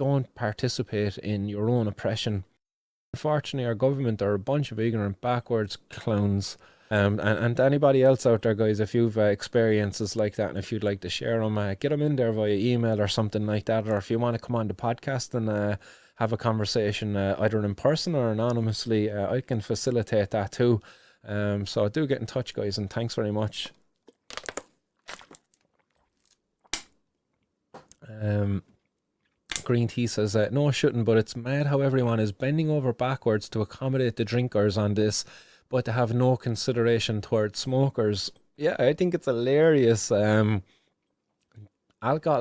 don't participate in your own oppression. Unfortunately, our government are a bunch of ignorant, backwards clowns. And anybody else out there, guys, if you've experiences like that and if you'd like to share them, get them in there via email or something like that. Or if you want to come on the podcast and have a conversation either in person or anonymously, I can facilitate that too. So do get in touch, guys, and thanks very much. Green Tea says, no, it shouldn't, but it's mad how everyone is bending over backwards to accommodate the drinkers on this, but to have no consideration towards smokers. Yeah, I think it's hilarious. Alcohol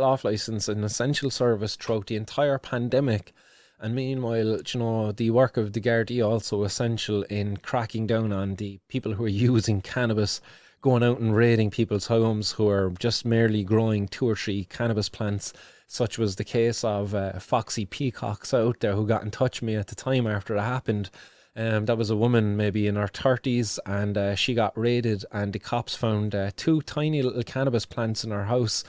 off license, an essential service throughout the entire pandemic. And meanwhile, you know, the work of the Gardaí also essential in cracking down on the people who are using cannabis, going out and raiding people's homes who are just merely growing 2 or 3 cannabis plants. Such was the case of Foxy Peacocks out there who got in touch with me at the time after it happened. That was a woman maybe in her 30s, and she got raided, and the cops found 2 tiny little cannabis plants in her house.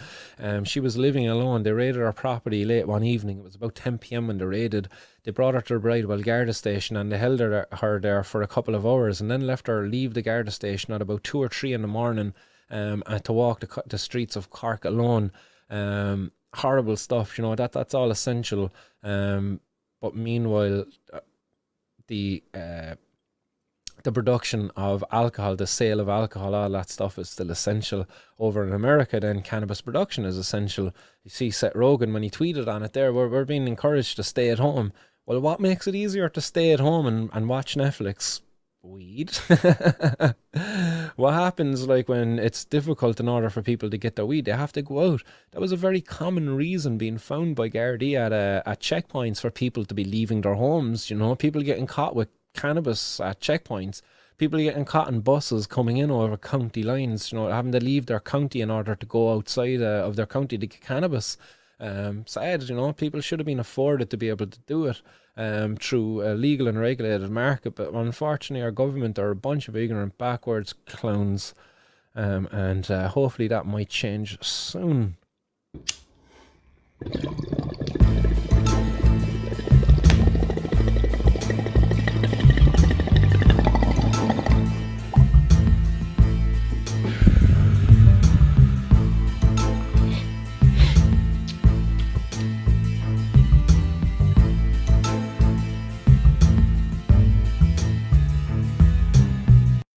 She was living alone. They raided her property late one evening. It was about 10 p.m. when they raided. They brought her to the Bridewell Garda station, and they held her there for a couple of hours, and then left her leave the Garda station at about 2 or 3 in the morning and to walk the streets of Cork alone. Horrible stuff, you know, that's all essential. But meanwhile, the production of alcohol, the sale of alcohol, all that stuff is still essential. Over in America, then, cannabis production is essential. You see Seth Rogen, when he tweeted on it there, we're being encouraged to stay at home. Well, what makes it easier to stay at home and watch Netflix? Weed. What happens like when it's difficult in order for people to get their weed? They have to go out. That was a very common reason being found by Gardaí at checkpoints for people to be leaving their homes. You know, people getting caught with cannabis at checkpoints, people getting caught in buses coming in over county lines, you know, having to leave their county in order to go outside of their county to get cannabis. Sad, you know, people should have been afforded to be able to do it through a legal and regulated market, but unfortunately our government are a bunch of ignorant, backwards clowns, and hopefully that might change soon.